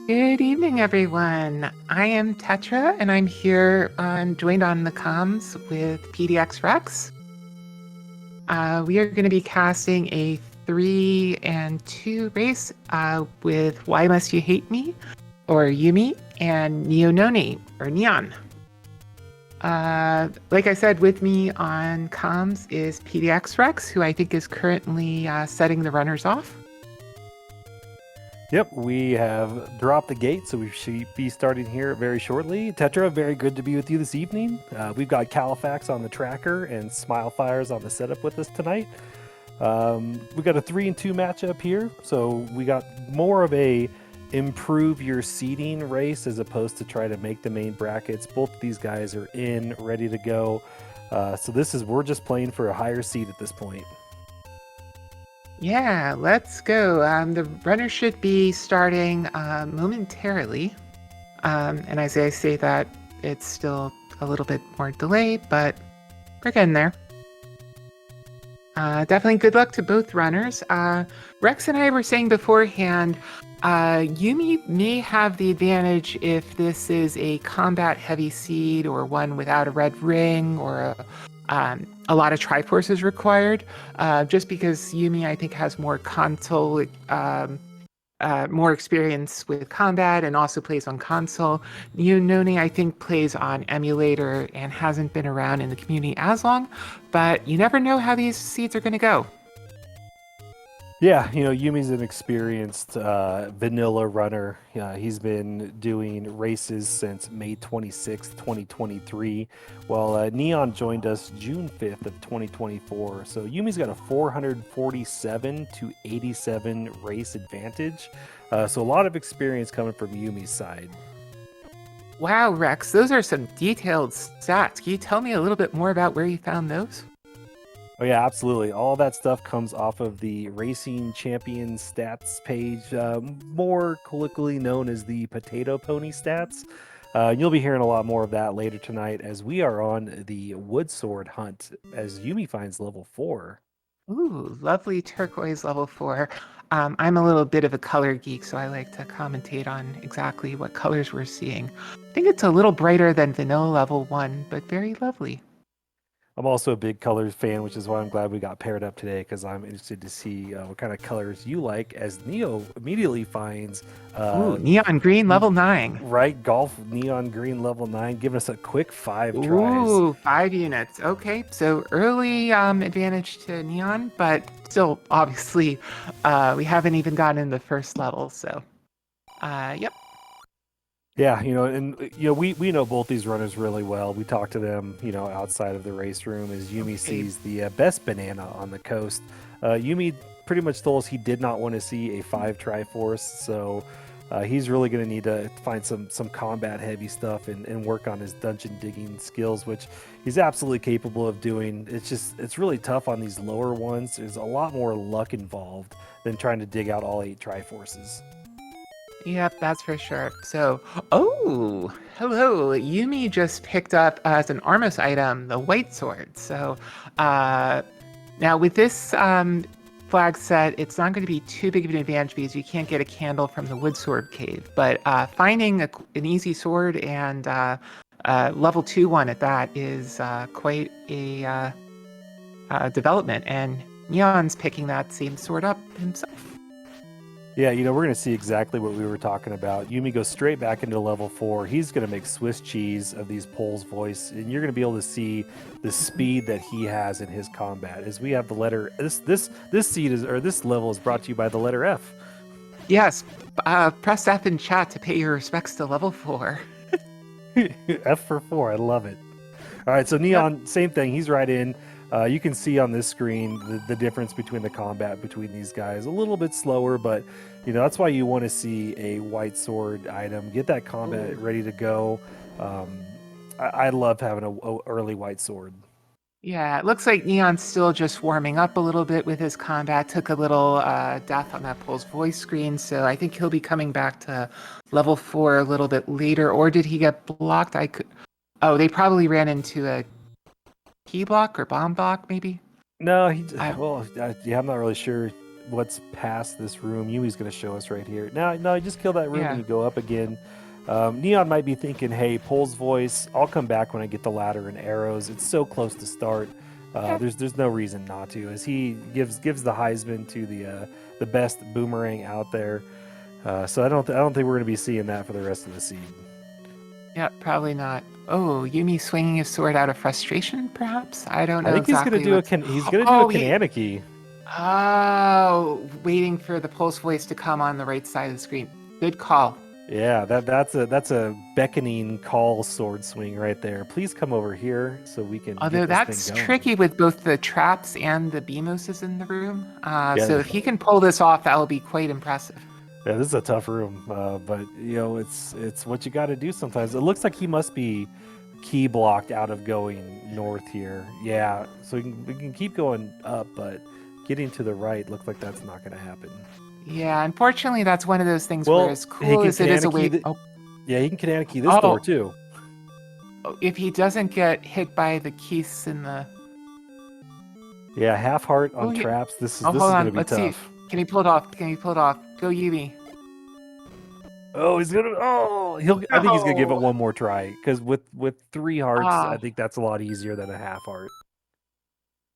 Good evening, everyone. I am Tetra, and I'm here joined on the comms with PDX Rex. We are going to be casting a 3-and-2 race with YmustUhateME, or Yumi, and Neononane, or Neon. Like I said, with me on comms is PDX Rex, who I think is currently setting the runners off. Yep, we have dropped the gate, so we should be starting here very shortly. Tetra, very good to be with you this evening. We've got Califax on the tracker and Smilefires on the setup with us tonight. We got a 3-and-2 matchup here, so we got more of a improve your seeding race as opposed to try to make the main brackets. Both of these guys are in, ready to go. So we're just playing for a higher seed at this point. Yeah, let's go. The runner should be starting momentarily. And as I say that, it's still a little bit more delayed, but we're getting there. Definitely good luck to both runners. Rex and I were saying beforehand, Yumi may have the advantage if this is a combat heavy seed or one without a red ring or a lot of Triforces required, just because Yumi, I think, has more console, more experience with combat and also plays on console. Neononane, I think, plays on emulator and hasn't been around in the community as long, but you never know how these seeds are going to go. Yeah, Yumi's an experienced vanilla runner. He's been doing races since May 26th, 2023, while Neon joined us June 5th of 2024. So Yumi's got a 447 to 87 race advantage. So a lot of experience coming from Yumi's side. Wow, Rex, those are some detailed stats. Can you tell me a little bit more about where you found those? Oh yeah, absolutely. All that stuff comes off of the Racing Champions stats page, more colloquially known as the Potato Pony stats. You'll be hearing a lot more of that later tonight as we are on the Wood Sword hunt as Yumi finds level 4. Ooh, lovely turquoise level 4. I'm a little bit of a color geek, so I like to commentate on exactly what colors we're seeing. I think it's a little brighter than vanilla level 1, but very lovely. I'm also a big colors fan, which is why I'm glad we got paired up today because I'm interested to see what kind of colors you like. As Neo immediately finds, Ooh, neon green level 9. right, golf neon green level 9, giving us a quick 5 tries. Ooh, 5 units. Okay, so early advantage to neon, but still, obviously, we haven't even gotten in the first level. So, yep. Yeah, we know both these runners really well. We talk to them, outside of the race room as Yumi sees the best banana on the coast. Yumi pretty much told us he did not want to see a 5 Triforce, so he's really going to need to find some combat heavy stuff and work on his dungeon digging skills, which he's absolutely capable of doing. It's really tough on these lower ones. There's a lot more luck involved than trying to dig out all 8 Triforces. Yep, that's for sure. So, oh, hello. Yumi just picked up as an Armos item the white sword. So, now with this flag set, it's not going to be too big of an advantage because you can't get a candle from the wood sword cave. But finding an easy sword and level 2 one at that is quite a development. And Neon's picking that same sword up himself. Yeah, we're going to see exactly what we were talking about. Yumi goes straight back into level 4. He's going to make Swiss cheese of these Poles voice, and you're going to be able to see the speed that he has in his combat. As we have the letter this seed is or this level is brought to you by the letter F. Yes, press F in chat to pay your respects to level 4. F for 4, I love it. All right, so Neon, same thing. He's right in. You can see on this screen the difference between the combat between these guys. A little bit slower, but that's why you want to see a white sword item. Get that combat ready to go. I love having a early white sword. Yeah, it looks like Neon's still just warming up a little bit with his combat. Took a little death on that Pole's voice screen, so I think he'll be coming back to level 4 a little bit later. Or did he get blocked? Oh, they probably ran into a key block or bomb block, maybe? No, I'm not really sure. what's past this room. Yumi's going to show us right here. Now, no, you just kill that room Yeah. and you go up again. Neon might be thinking, hey, Pole's voice, I'll come back when I get the ladder and arrows. It's so close to start. There's no reason not to, as he gives the Heisman to the best boomerang out there. So I don't think we're going to be seeing that for the rest of the seed. Yeah, probably not. Oh, Yumi swinging his sword out of frustration, perhaps? I don't know. I think exactly he's gonna do a Kaneki. Oh, waiting for the pulse voice to come on the right side of the screen. Good call. Yeah, that's a beckoning call sword swing right there. Please come over here so we can. Although get this that's thing going. tricky with both the traps and the Beamoses in the room. Yeah. So if he can pull this off, that will be quite impressive. Yeah, this is a tough room, but it's what you got to do sometimes. It looks like he must be key blocked out of going north here. Yeah, so we can keep going up, but getting to the right looks like that's not going to happen. Yeah, unfortunately, that's one of those things Well, where as cool as it is a way... Yeah, he can Kaneki this door too. If he doesn't get hit by the keys in the... Yeah, half heart on traps. This is hold going on. to be Let's tough. See. Can he pull it off? Go Yumi. Oh, he's gonna. Oh, I think he's gonna give it one more try because with 3 hearts, I think that's a lot easier than a half heart.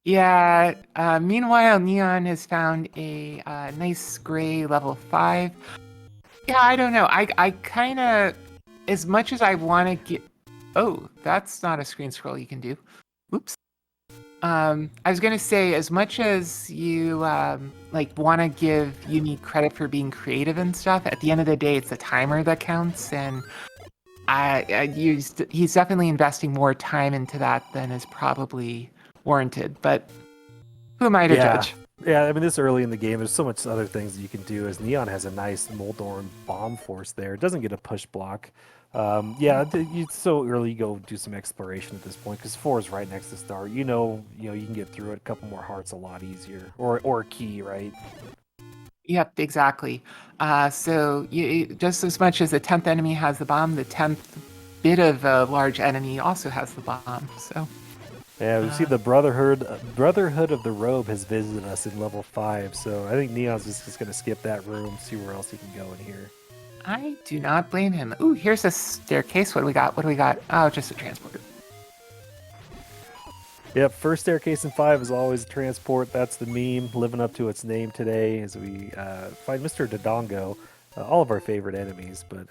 Yeah. Meanwhile, Neon has found a nice gray level 5. Yeah, I don't know. I kind of, as much as I want to get. Oh, that's not a screen scroll you can do. Oops. I was gonna say, as much as you want to give Yumi credit for being creative and stuff, at the end of the day, it's the timer that counts, and he's definitely investing more time into that than is probably warranted. But who am I to judge? Yeah, I mean, this early in the game, there's so much other things that you can do. As Neon has a nice Moldorm bomb force there, it doesn't get a push block. It's so early. You go do some exploration at this point because 4 is right next to start. You can get through it. A couple more hearts a lot easier, or a key, right? Yep, exactly. So just as much as the 10th enemy has the bomb, the 10th bit of a large enemy also has the bomb. So yeah, we see the Brotherhood of the Robe has visited us in level 5. So I think Neon's just going to skip that room, see where else he can go in here. I do not blame him. Ooh, here's a staircase. What do we got? Oh, just a transporter. Yep, first staircase in 5 is always a transport. That's the meme, living up to its name today as we find Mr. Dodongo, all of our favorite enemies. But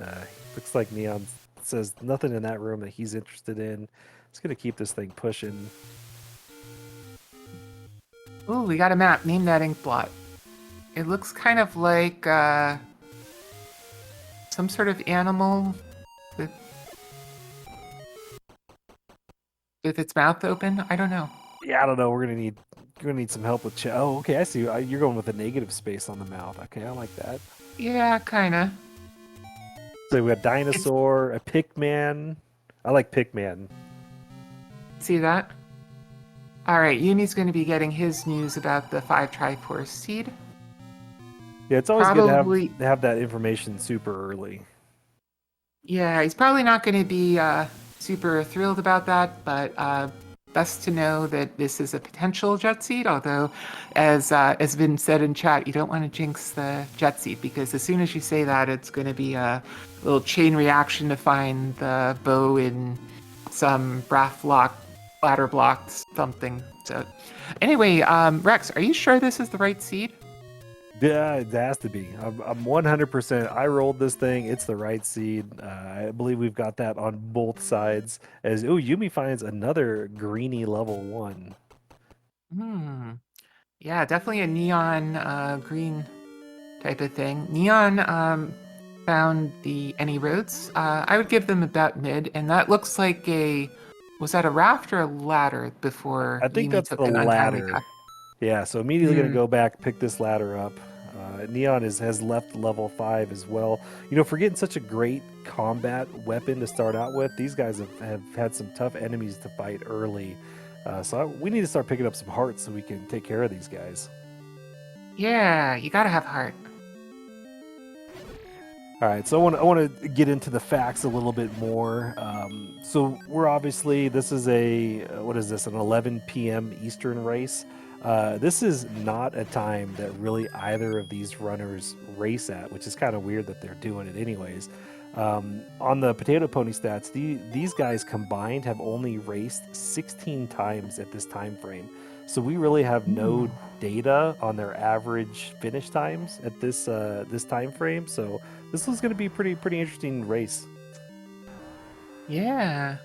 looks like Neon says nothing in that room that he's interested in. It's going to keep this thing pushing. Ooh, we got a map. Name that ink blot. It looks kind of like... some sort of animal with its mouth open. I don't know. Yeah, I don't know. We're gonna need some help with chat. Oh, okay, I see. You're going with a negative space on the mouth. Okay, I like that. Yeah, kind of. So we got dinosaur, a Pickman. I like Pickman. See that? All right, Yumi's going to be getting his news about the 5 Triforce seed. Yeah, it's always good to have that information super early. Yeah, he's probably not going to be super thrilled about that, but best to know that this is a potential jet seed, although, as has been said in chat, you don't want to jinx the jet seed, because as soon as you say that, it's going to be a little chain reaction to find the bow in some brath block, ladder block, something. So, anyway, Rex, are you sure this is the right seed? Yeah, it has to be. I'm 100%. I rolled this thing. It's the right seed. I believe we've got that on both sides. As Yumi finds another greeny level 1. Yeah, definitely a neon green type of thing. Neon found the any roads. I would give them about mid, and that looks like was that a raft or a ladder before? I think Yumi that's took the an untimely ladder. back? Yeah, so immediately going to go back, pick this ladder up. Neon has left level 5 as well. For getting such a great combat weapon to start out with, these guys have had some tough enemies to fight early. We need to start picking up some hearts so we can take care of these guys. Yeah, you gotta have heart. All right, so I want to get into the facts a little bit more. So we're obviously, this is an 11 p.m. Eastern race. This is not a time that really either of these runners race at, which is kind of weird that they're doing it anyways. On the Potato Pony stats, these guys combined have only raced 16 times at this time frame. So we really have no data on their average finish times at this time frame. So this is going to be pretty interesting race. Yeah.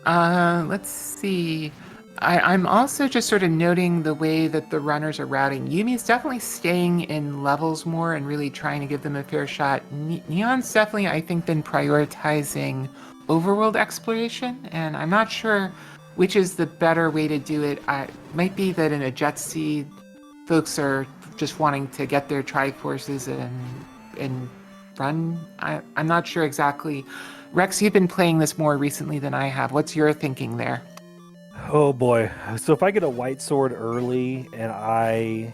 Let's see. I'm also just sort of noting the way that the runners are routing. Yumi's definitely staying in levels more and really trying to give them a fair shot. Neon's definitely, I think, been prioritizing overworld exploration, and I'm not sure which is the better way to do it. I might be that in a jet seed, folks are just wanting to get their Triforces and run. I'm not sure exactly. Rex, you've been playing this more recently than I have. What's your thinking there? Oh boy! So if I get a white sword early and I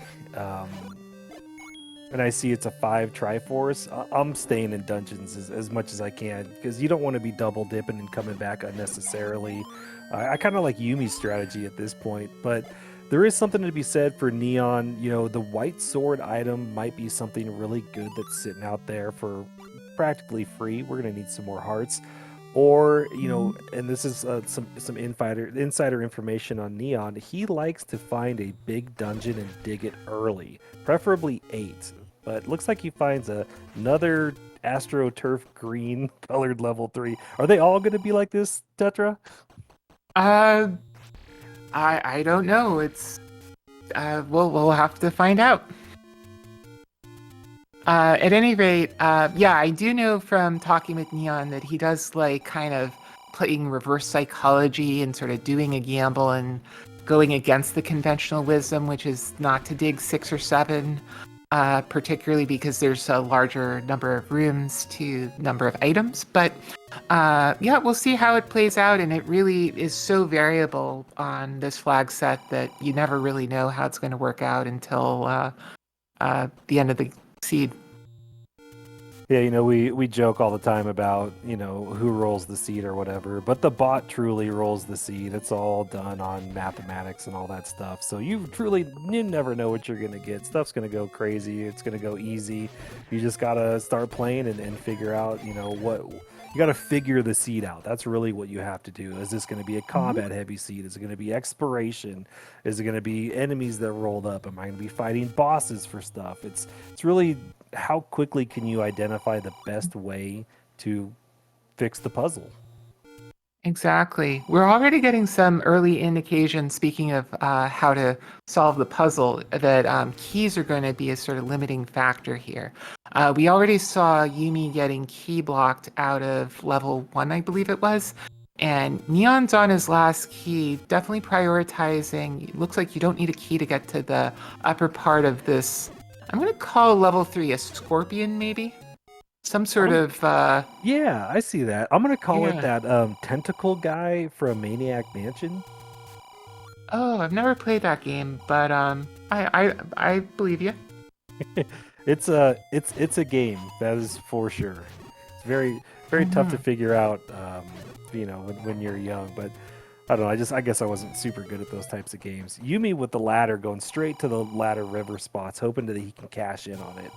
see it's a 5 Triforce, I'm staying in dungeons as much as I can because you don't want to be double dipping and coming back unnecessarily. I kind of like Yumi's strategy at this point, but there is something to be said for Neon. You know, the white sword item might be something really good that's sitting out there for practically free. We're gonna need some more hearts. Or, you know, and this is some insider information on Neon. He likes to find a big dungeon and dig it early, preferably 8. But looks like he finds another AstroTurf green colored level 3. Are they all going to be like this, Tetra? Uh, I don't know. It's we'll have to find out. At any rate, yeah, I do know from talking with Neon that he does like kind of playing reverse psychology and sort of doing a gamble and going against the conventional wisdom, which is not to dig 6 or 7, particularly because there's a larger number of rooms to number of items. But yeah, we'll see how it plays out, and it really is so variable on this flag set that you never really know how it's going to work out until the end of the seed. Yeah, you know, we joke all the time about, you know, who rolls the seed or whatever, but the bot truly rolls the seed. It's all done on mathematics and all that stuff. So you never know what you're going to get. Stuff's going to go crazy. It's going to go easy. You just got to start playing and figure out, you know, you got to figure the seed out. That's really what you have to do. Is this going to be a combat heavy seed? Is it going to be exploration? Is it going to be enemies that rolled up? Am I going to be fighting bosses for stuff? It's really how quickly can you identify the best way to fix the puzzle? Exactly. We're already getting some early indications, speaking of how to solve the puzzle, that keys are going to be a sort of limiting factor here. We already saw Yumi getting key blocked out of level 1, I believe it was. And Neon's on his last key, definitely prioritizing. It looks like you don't need a key to get to the upper part of this. I'm going to call level 3 a scorpion, maybe? Some sort of Yeah, I see that. I'm gonna call it yeah. that tentacle guy from Maniac Mansion. Oh, I've never played that game, but I believe you. It's a game, that is for sure. It's very tough to figure out, you know, when you're young. But I don't know. I guess I wasn't super good at those types of games. Yumi with the ladder, going straight to the ladder river spots, hoping that he can cash in on it.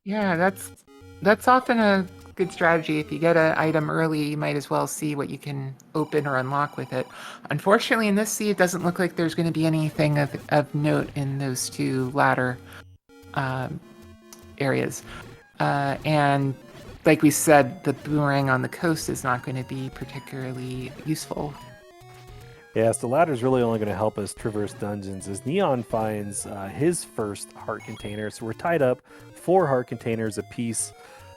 Yeah, that's often a good strategy. If you get an item early, you might as well see what you can open or unlock with it. Unfortunately, in this sea, it doesn't look like there's going to be anything of note in those 2 latter areas. And like we said, the boomerang on the coast is not going to be particularly useful. Yeah, so the ladder's really only going to help us traverse dungeons as Neon finds his first heart container. So we're tied up, 4 heart containers apiece.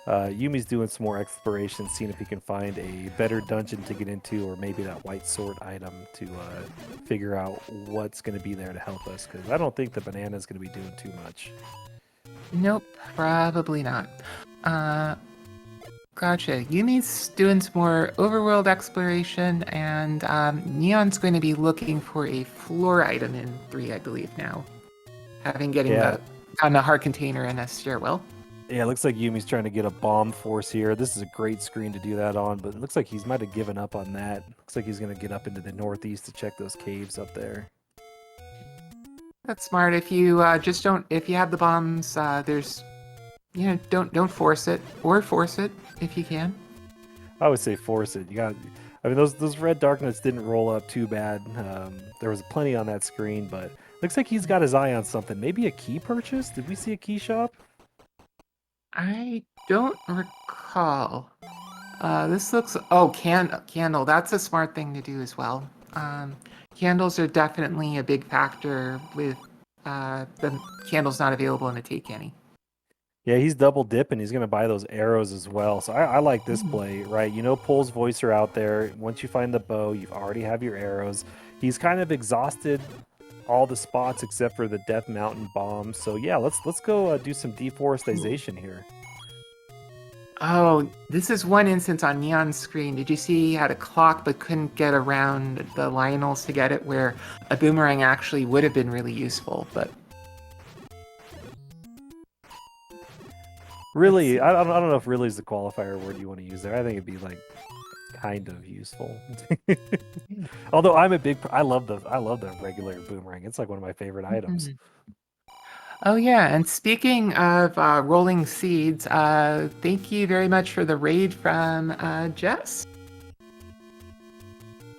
Yumi's doing some more exploration, seeing if he can find a better dungeon to get into, or maybe that white sword item to figure out what's going to be there to help us. Because I don't think the banana is going to be doing too much. Nope, probably not. Gotcha. Yumi's doing some more overworld exploration, and Neon's going to be looking for a floor item in 3, I believe, now. Having gotten a heart container and a stairwell. Yeah, it looks like Yumi's trying to get a bomb force here. This is a great screen to do that on, but it looks like he might have given up on that. Looks like he's going to get up into the northeast to check those caves up there. That's smart. If you just don't, if you have the bombs, there's, don't force it, or force it if you can. I would say force it. You got. I mean, those red darknets didn't roll up too bad. There was plenty on that screen, but looks like he's got his eye on something. Maybe a key purchase? Did we see a key shop? I don't recall. This looks, candle. That's a smart thing to do as well. Candles are definitely a big factor with the candles not available in a take any. Yeah, he's double dipping. He's going to buy those arrows as well. So I like this play, right? You know, Pole's voice are out there. Once you find the bow, you already have your arrows. He's kind of exhausted all the spots except for the Death Mountain bomb. So yeah, let's go do some deforestation here. Oh, this is one instance on Neon's screen. Did you see he had a clock but couldn't get around the Lionels to get it, where a boomerang actually would have been really useful, but... Really, I don't know if really is the qualifier word you want to use there. I think it'd be like kind of useful. Although I love the regular boomerang. It's like one of my favorite items. Oh yeah, and speaking of rolling seeds, thank you very much for the raid from Jess.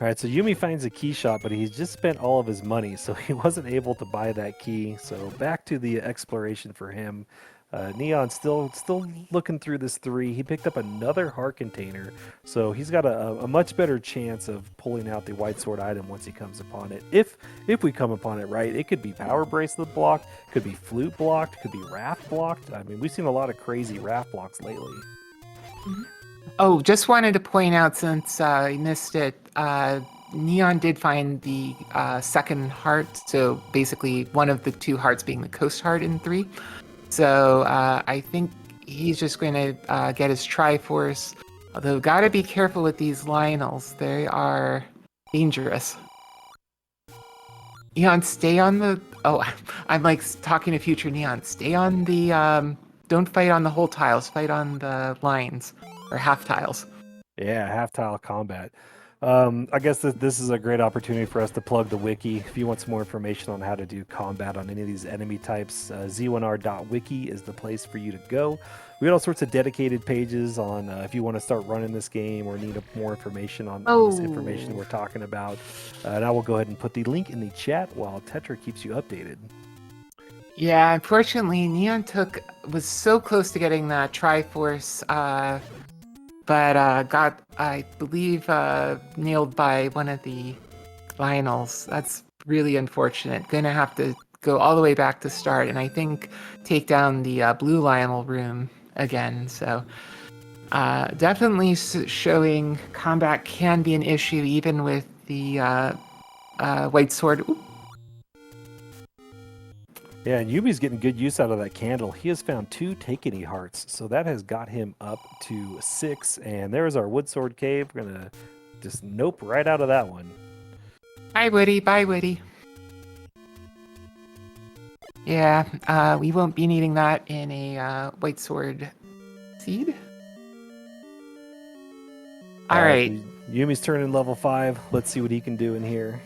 All right, so Yumi finds a key shop, but he's just spent all of his money, so he wasn't able to buy that key. So back to the exploration for him. Neon's still looking through this 3. He picked up another heart container, so he's got a much better chance of pulling out the white sword item once he comes upon it. If we come upon it right, it could be power bracelet blocked, could be flute blocked, could be raft blocked. I mean, we've seen a lot of crazy raft blocks lately. Oh, just wanted to point out, since I missed it, Neon did find the second heart, so basically one of the 2 hearts being the coast heart in 3. So I think he's just going to get his Triforce. Although, gotta be careful with these Lionels. They are dangerous. Neon, stay on the... Oh, I'm like talking to future Neon. Stay on the... Don't fight on the whole tiles. Fight on the lines. Or half tiles. Yeah, half tile combat. I guess this is a great opportunity for us to plug the wiki. If you want some more information on how to do combat on any of these enemy types, Z1R.wiki is the place for you to go. We got all sorts of dedicated pages on if you want to start running this game or need more information on this information we're talking about. And I will go ahead and put the link in the chat while Tetra keeps you updated. Yeah, unfortunately, Neon was so close to getting that Triforce, but got, I believe, nailed by one of the Lionels. That's really unfortunate. Gonna have to go all the way back to start, and I think take down the blue Lionel room again. So definitely showing combat can be an issue even with the white sword. Ooh. Yeah, and Yumi's getting good use out of that candle. He has found 2 Take-Any hearts, so that has got him up to 6. And there's our wood sword cave. We're gonna just nope right out of that one. Bye, Woody. Bye, Woody. Yeah, we won't be needing that in a white sword seed. All right. Yumi's turning level 5. Let's see what he can do in here.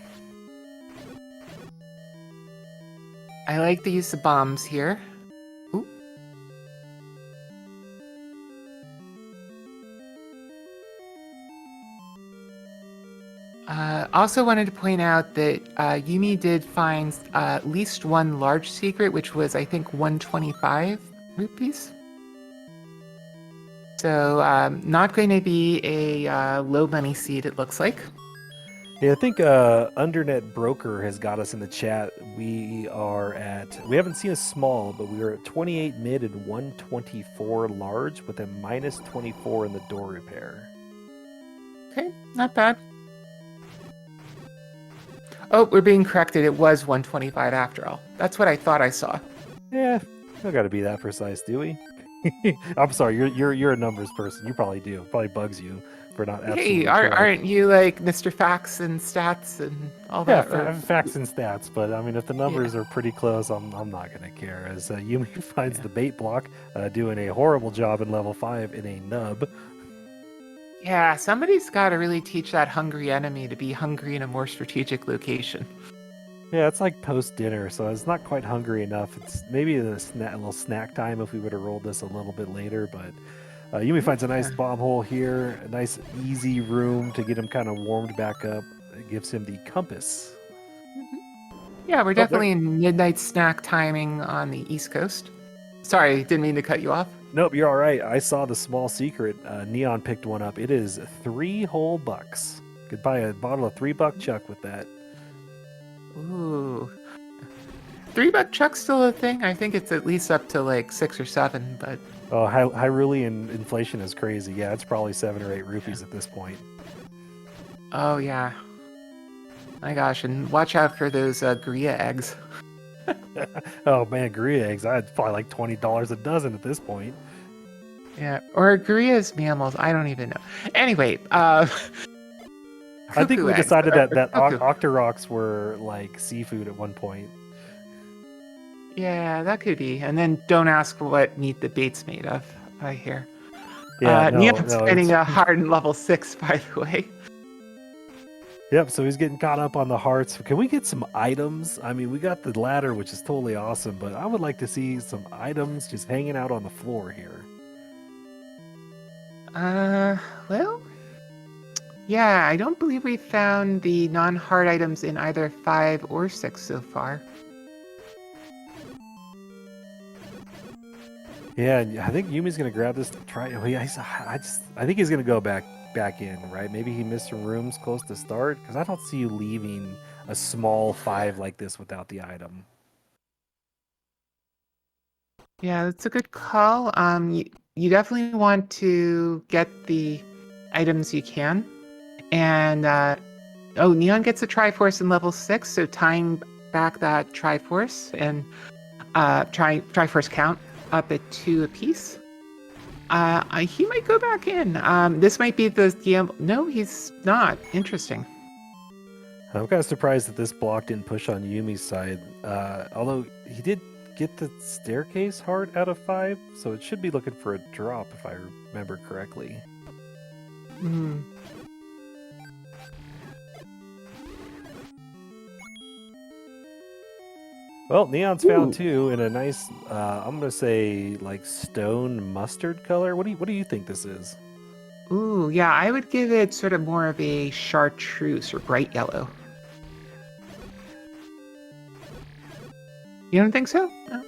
I like the use of bombs here. Ooh. Also wanted to point out that Yumi did find at least one large secret, which was, I think, 125 rupees. So not going to be a low money seed, it looks like. Yeah, I think Undernet Broker has got us in the chat. We haven't seen a small, but we are at 28 mid and 124 large with a minus 24 in the door repair. Okay, not bad. Oh, we're being corrected. It was 125 after all. That's what I thought I saw. Yeah, don't got to be that precise, do we? I'm sorry, you're a numbers person. You probably do. It probably bugs you for not. Hey, aren't you like Mr. Facts and Stats and all that? Yeah, facts and stats. But I mean, if the numbers are pretty close, I'm not gonna care. As Yumi finds the bait block, doing a horrible job in level 5 in a nub. Yeah, somebody's got to really teach that hungry enemy to be hungry in a more strategic location. Yeah, it's like post dinner, so it's not quite hungry enough. It's maybe a little snack time if we would have rolled this a little bit later. But Yumi finds a nice Yeah. bomb hole here, a nice easy room to get him kind of warmed back up. It gives him the compass. Mhm. Yeah, we're Oh, there. definitely in midnight snack timing on the East Coast. Sorry, didn't mean to cut you off. Nope, you're all right. I saw the small secret. Neon picked one up. It is 3 whole bucks. Could buy a bottle of $3 Chuck with that. Ooh. $3 Chuck's still a thing. I think it's at least up to like 6 or 7, but Oh, Hyrulean inflation is crazy. Yeah, it's probably 7 or 8 rupees at this point. oh yeah. My gosh, and watch out for those Korea eggs. Oh man, Korea eggs. I'd probably like $20 a dozen at this point. Yeah, or Korea's mammals. I don't even know. Anyway, I think cuckoo we eggs. decided that Cuckoo. octoroks were like seafood at one point. Yeah, that could be. And then don't ask what meat the bait's made of. I hear. Yeah, Neon's no, fighting it's a hard in level 6, by the way. yep. So he's getting caught up on the hearts. Can we get some items? I mean, we got the ladder, which is totally awesome, but I would like to see some items just hanging out on the floor here. Well, yeah, I don't believe we found the non-hard items in either 5 or 6 so far. Yeah, and I think Yumi's gonna grab this to try. I think he's gonna go back in, right? Maybe he missed some rooms close to start because I don't see you leaving a small 5 like this without the item. Yeah, that's a good call. You definitely want to get the items you can. And, oh, Neon gets a Triforce in level 6, so tying back that Triforce and Triforce count up at 2 apiece. He might go back in. This might be the gamble. No, he's not. Interesting. I'm kind of surprised that this block didn't push on Yumi's side. Although he did get the staircase heart out of 5, so it should be looking for a drop if I remember correctly. Hmm. Well, Neon's found Ooh. 2 in a nice, I'm gonna say like stone mustard color. What do you think this is? Ooh, yeah, I would give it sort of more of a chartreuse or bright yellow. You don't think so? No?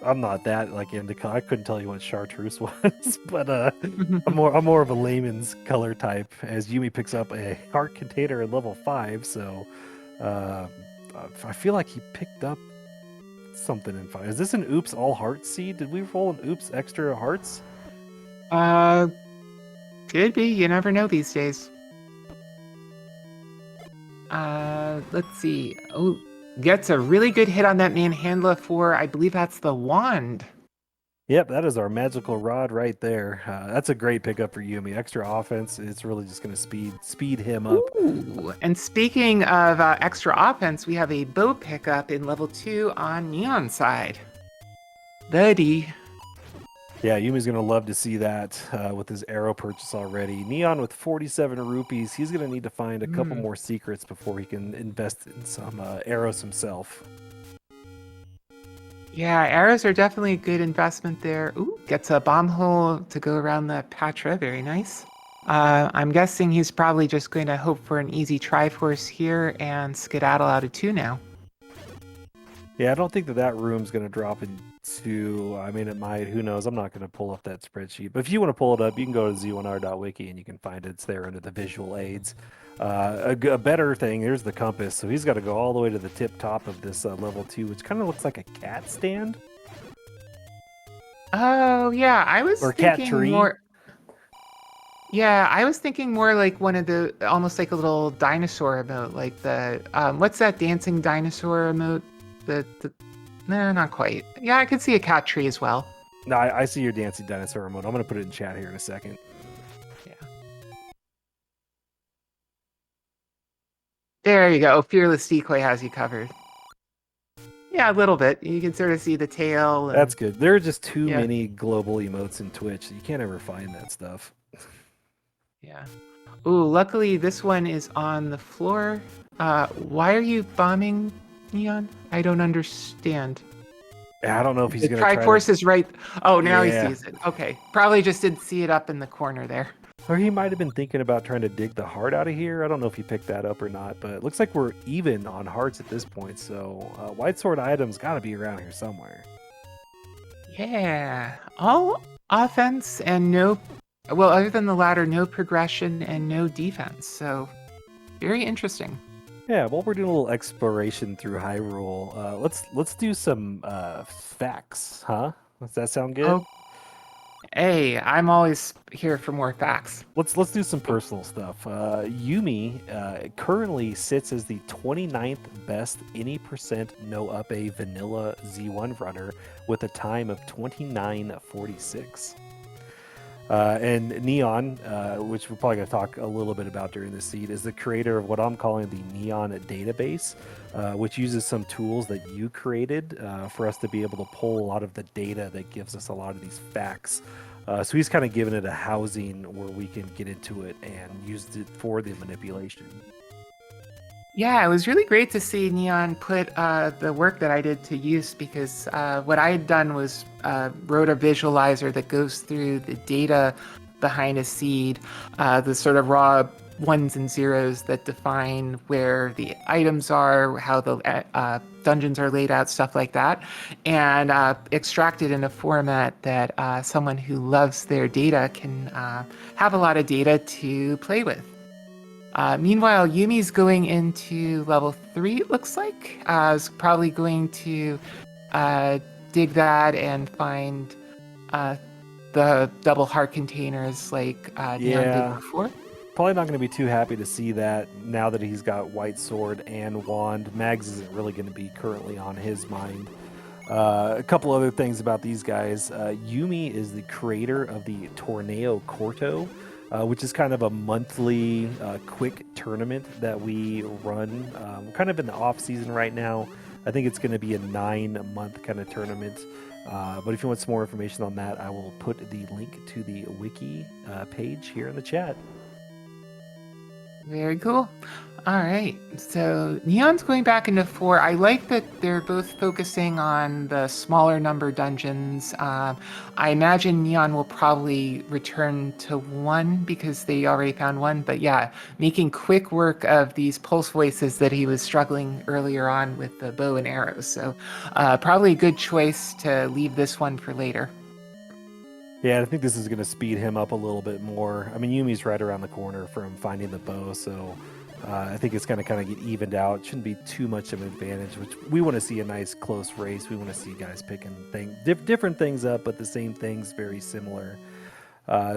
I'm not that like into color. I couldn't tell you what chartreuse was, but I'm more of a layman's color type. As Yumi picks up a heart container at level 5, so I feel like he picked up something in 5. Is this an oops all hearts seed? Did we roll an oops extra hearts? Uh, could be. You never know these days. Let's see. Oh, gets a really good hit on that manhandler for, I believe that's the wand. Yep, that is our magical rod right there. That's a great pickup for Yumi. Extra offense. It's really just going to speed him up. Ooh, and speaking of extra offense, we have a bow pickup in level 2 on Neon side. Buddy. Yeah, Yumi's going to love to see that with his arrow purchase already. Neon with 47 rupees. He's going to need to find a couple more secrets before he can invest in some arrows himself. Yeah, arrows are definitely a good investment there. Ooh, gets a bomb hole to go around the Patra. Very nice. I'm guessing he's probably just going to hope for an easy Triforce here and skedaddle out of 2 now. Yeah, I don't think that room's going to drop in 2. I mean, it might. Who knows? I'm not going to pull up that spreadsheet. But if you want to pull it up, you can go to Z1R.wiki and you can find it. It's there under the visual aids. A better thing, here's the compass. So he's got to go all the way to the tip top of this level 2, which kind of looks like a cat stand. Oh, yeah. I was or thinking cat tree. more. Yeah, I was thinking more like one of the, almost like a little dinosaur emote, like the, what's that dancing dinosaur emote? No, not quite. Yeah, I could see a cat tree as well. No, I see your dancing dinosaur emote. I'm going to put it in chat here in a second. Yeah. There you go. Fearless Decoy has you covered. Yeah, a little bit. You can sort of see the tail. And... That's good. There are just too many global emotes in Twitch. You can't ever find that stuff. Yeah. Ooh, luckily this one is on the floor. Why are you bombing, Neon? I don't understand. I don't know if he's The gonna try to. Triforce is right. Oh, now he Yeah, sees it. Okay. Probably just didn't see it up in the corner there. or he might have been thinking about trying to dig the heart out of here. I don't know if he picked that up or not, but it looks like we're even on hearts at this point. So white sword items got to be around here somewhere. Yeah. All offense and no. Well, other than the latter, no progression and no defense. So, very interesting. Yeah, while we're doing a little exploration through Hyrule, let's do some facts, huh? Does that sound good? Oh, hey, I'm always here for more facts. Let's do some personal stuff. Yumi currently sits as the 29th best any percent no up a vanilla Z1 runner with a time of 29:46. And Neon, which we're probably going to talk a little bit about during this seed, is the creator of what I'm calling the Neon database, which uses some tools that you created for us to be able to pull a lot of the data that gives us a lot of these facts. So he's kind of given it a housing where we can get into it and use it for the manipulation. Yeah, it was really great to see Neon put the work that I did to use because what I had done was wrote a visualizer that goes through the data behind a seed, the sort of raw ones and zeros that define where the items are, how the dungeons are laid out, stuff like that, and extract it in a format that someone who loves their data can have a lot of data to play with. Meanwhile, Yumi's going into level 3, it looks like. Is probably going to dig that and find the double heart containers like Neon did Yeah, before. probably not going to be too happy to see that now that he's got white sword and wand. Mags isn't really going to be currently on his mind. A couple other things about these guys. Yumi is the creator of the Torneo Corto, which is kind of a monthly quick tournament that we run. We're kind of in the off season right now. I think it's going to be a 9-month kind of tournament. But if you want some more information on that, I will put the link to the wiki page here in the chat. Very cool. All right. So Neon's going back into 4. I like that they're both focusing on the smaller number dungeons. I imagine Neon will probably return to 1 because they already found 1. But yeah, making quick work of these pulse voices that he was struggling earlier on with the bow and arrows. So probably a good choice to leave this one for later. Yeah, I think this is going to speed him up a little bit more. I mean, Yumi's right around the corner from finding the bow, so I think it's going to kind of get evened out. Shouldn't be too much of an advantage, which we want to see a nice close race. We want to see guys picking different things up, but the same things, very similar.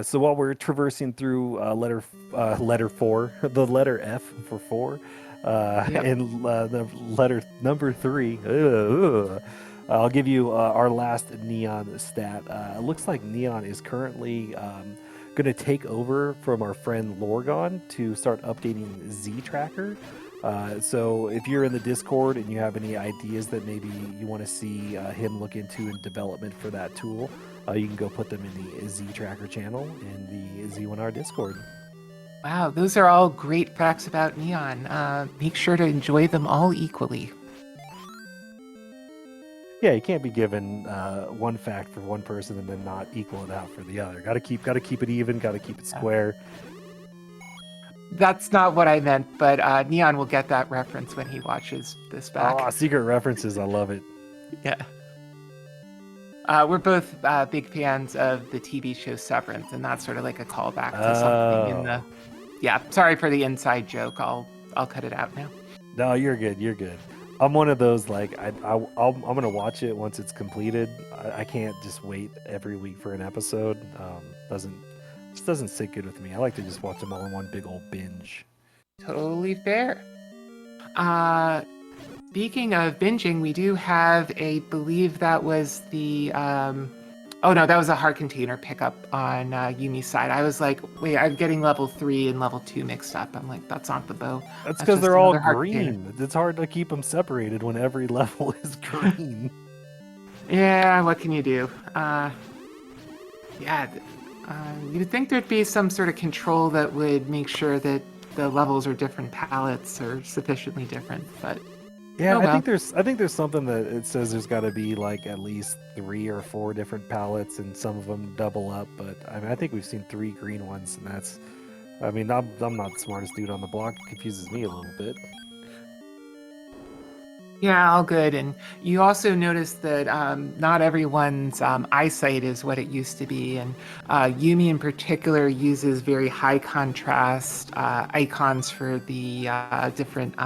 So while we're traversing through letter 4, the letter F for 4, Yep. and the letter number 3, I'll give you our last Neon stat. It looks like Neon is currently going to take over from our friend Lorgon to start updating Z Tracker. So if you're in the Discord and you have any ideas that maybe you want to see him look into in development for that tool, you can go put them in the Z Tracker channel in the Z1R Discord. Wow, those are all great facts about Neon. Make sure to enjoy them all equally. Yeah, you can't be given one fact for one person and then not equal it out for the other. Got to keep it even. Got to keep it square. That's not what I meant, but Neon will get that reference when he watches this back. Oh, secret references! I love it. Yeah. We're both big fans of the TV show Severance, and that's sort of like a callback to something in the. Yeah, sorry for the inside joke. I'll cut it out now. No, you're good. You're good. I'm one of those like I'm gonna watch it once it's completed. I can't just wait every week for an episode. Doesn't sit good with me. I like to just watch them all in one big old binge. Totally fair. Speaking of binging, we do have believe that was the oh no, that was a heart container pickup on Yumi's side. I was like, wait, I'm getting level 3 and level 2 mixed up. I'm like, that's not the bow. That's because they're all green. Container. It's hard to keep them separated when every level is green. Yeah, what can you do? Yeah, You would think there'd be some sort of control that would make sure that the levels or different palettes are sufficiently different, but Yeah, oh well. I think there's something that it says there's got to be like at least 3 or 4 different palettes, and some of them double up. But I mean, I think we've seen 3 green ones, and that's. I mean, I'm not the smartest dude on the block. It confuses me a little bit. Yeah, all good. And you also notice that not everyone's eyesight is what it used to be. And Yumi, in particular, uses very high contrast icons for the different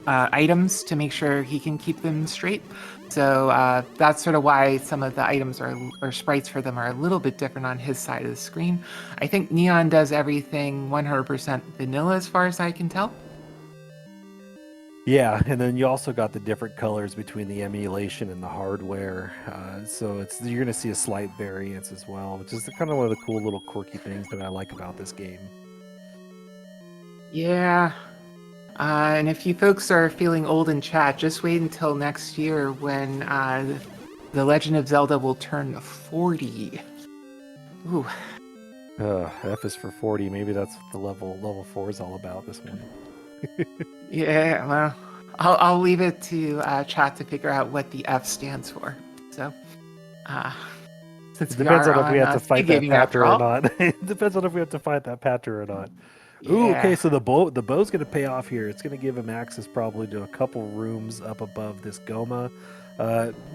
items to make sure he can keep them straight. So that's sort of why some of the items or sprites for them are a little bit different on his side of the screen. I think Neon does everything 100% vanilla as far as I can tell. Yeah, and then you also got the different colors between the emulation and the hardware, so you're gonna see a slight variance as well, which is kind of one of the cool little quirky things that I like about this game. Yeah. And if you folks are feeling old in chat, just wait until next year when The Legend of Zelda will turn 40. Ooh. F is for 40. Maybe that's what the level 4 is all about. This one. Yeah, well, I'll leave it to chat to figure out what the F stands for. So, since It we depends are on if we on have to fight that SpeedGaming after patcher or all. not. It depends on if we have to fight that patcher or not. Ooh, okay, Yeah. so the bow's gonna pay off here. It's gonna give him access probably to a couple rooms up above this Goma.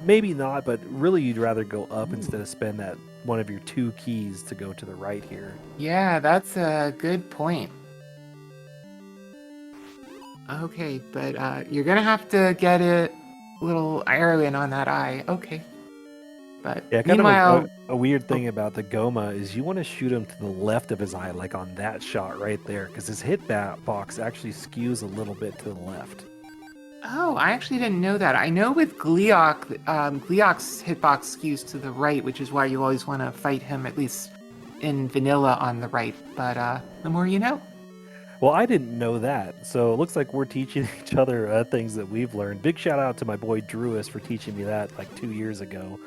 Maybe not, but really you'd rather go up instead of spend that one of your 2 keys to go to the right here. Yeah, that's a good point. Okay, but you're gonna have to get a little arrow in on that eye. Okay. But Yeah, kind of meanwhile, a weird oh, thing about the Goma is you want to shoot him to the left of his eye, like on that shot right there, because his box actually skews a little bit to the left. oh, I actually didn't know that. I know with Gleok, Gleok's hitbox skews to the right, which is why you always want to fight him, at least in vanilla, on the right. But the more you know. Well, I didn't know that, so it looks like we're teaching each other things that we've learned. Big shout out to my boy Drewis for teaching me that like 2 years ago.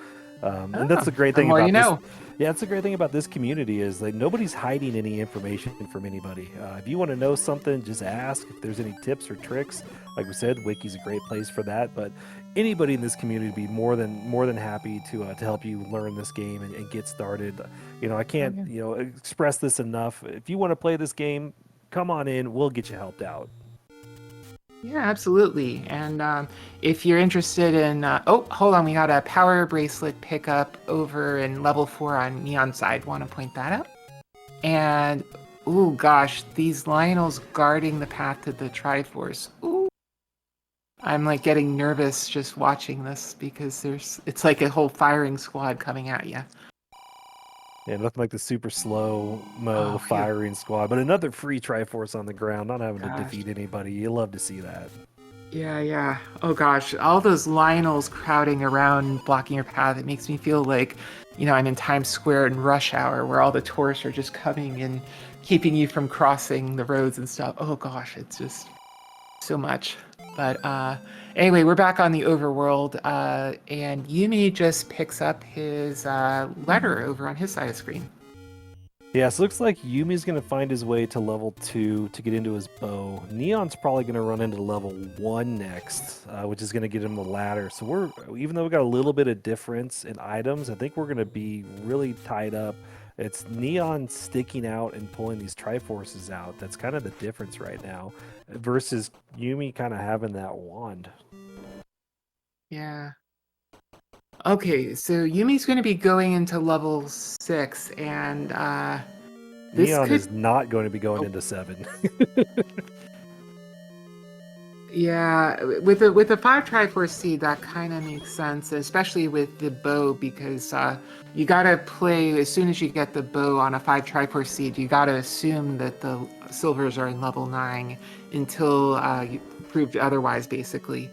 And that's Oh, the great the thing more you about this. know. Yeah, that's the great thing about this community is that nobody's hiding any information from anybody. If you want to know something, just ask. If there's any tips or tricks, like we said, Wiki's a great place for that. But anybody in this community would be more than happy to help you learn this game and get started. You know, I Oh, can't yeah. express this enough. If you want to play this game, come on in. We'll get you helped out. Yeah, absolutely. And if you're interested in, oh, hold on, we got a power bracelet pickup over in level 4 on Neon side. Want to point that out? And, oh gosh, these Lionels guarding the path to the Triforce. Ooh, I'm like getting nervous just watching this because it's like a whole firing squad coming at you. Yeah, nothing like the super slow mo Oh, phew. firing squad, but another free Triforce on the ground, not having to Gosh. defeat anybody. You love to see that. Yeah, yeah. Oh gosh, all those Lionels crowding around, blocking your path. It makes me feel like, I'm in Times Square in rush hour where all the tourists are just coming and keeping you from crossing the roads and stuff. Oh gosh, it's just so much. But anyway, we're back on the overworld, and Yumi just picks up his letter over on his side of the screen. Yeah, so it looks like Yumi's going to find his way to level 2 to get into his bow. Neon's probably going to run into level 1 next, which is going to get him the ladder. So even though we got a little bit of difference in items, I think we're going to be really tied up. It's Neon sticking out and pulling these Triforces out. That's kind of the difference right now versus Yumi kind of having that wand. Yeah. Okay, so Yumi's going to be going into level 6, and this Neon could. is not going to be going Oh, into 7. yeah, with the 5 Triforce seed, that kind of makes sense, especially with the bow, because you gotta play as soon as you get the bow on a 5 Triforce seed. You gotta assume that the silvers are in level 9 until you proved otherwise, basically.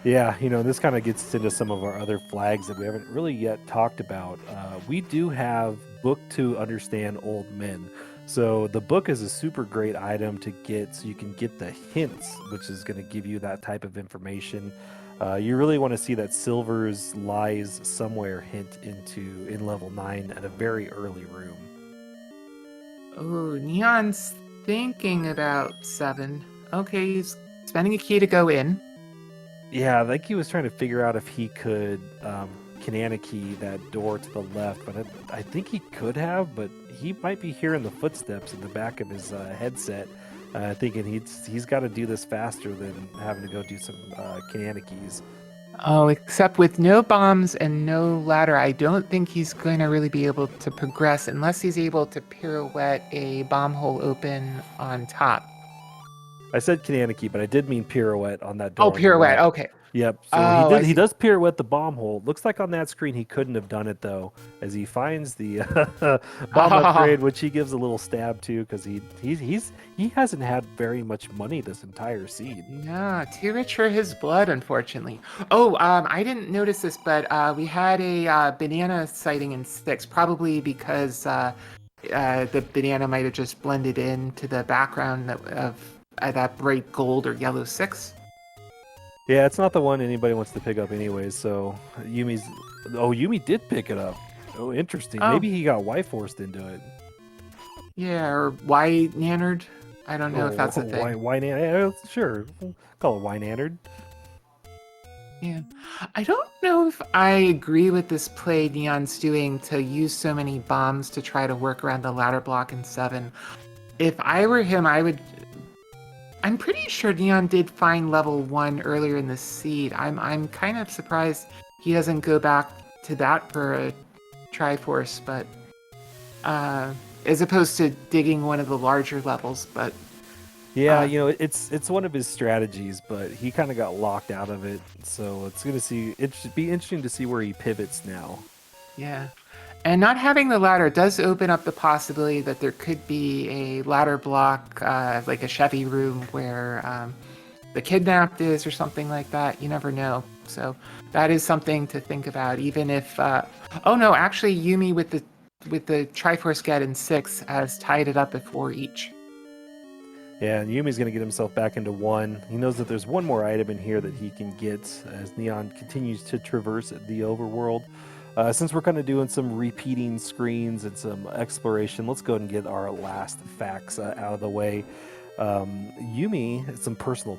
Yeah, this kind of gets into some of our other flags that we haven't really yet talked about. We do have Book to Understand Old Men. So the book is a super great item to get so you can get the hints, which is going to give you that type of information. You really want to see that Silver's lies somewhere hint into in level 9 at a very early room. Oh, Neon's thinking about 7. Okay, he's spending a key to go in. Yeah, I think he was trying to figure out if he could key that door to the left, but I think he could have, but he might be hearing the footsteps in the back of his headset, thinking he's got to do this faster than having to go do some keys. Oh, except with no bombs and no ladder, I don't think he's going to really be able to progress unless he's able to pirouette a bomb hole open on top. I said key, but I did mean pirouette on that door. Oh, on the pirouette. left. Okay. Yep. So Oh, I he see. does pirouette the bomb hole. Looks like on that screen he couldn't have done it though, as he finds the bomb upgrade, which he gives a little stab to because he hasn't had very much money this entire seed. Yeah, too rich for his blood, unfortunately. Oh, I didn't notice this, but we had a banana sighting in 6, probably because the banana might have just blended into the background of that bright gold or yellow 6. Yeah, it's not the one anybody wants to pick up anyways. So Yumi did pick it up. Oh, interesting. Oh. Maybe he got Y-forced into it. Yeah, or Y Nannerd. I don't know if that's a thing. Why Nannerd? Sure, we'll call it Y Nannerd. Yeah. I don't know if I agree with this play Neon's doing to use so many bombs to try to work around the ladder block in 7. If I were him, I'm pretty sure Neon did find level 1 earlier in the seed. I'm kind of surprised he doesn't go back to that for a Triforce, but as opposed to digging one of the larger levels, but yeah, it's one of his strategies, but he kind of got locked out of it. So it should be interesting to see where he pivots now. Yeah. And not having the ladder does open up the possibility that there could be a ladder block, like a Chevy room where the kidnapped is or something like that. You never know. So that is something to think about, even if... oh no, actually Yumi with the Triforce get in 6 has tied it up at 4 each. Yeah, and Yumi's going to get himself back into 1. He knows that there's one more item in here that he can get as Neon continues to traverse the overworld. Since we're kind of doing some repeating screens and some exploration, let's go ahead and get our last facts out of the way. Yumi, some personal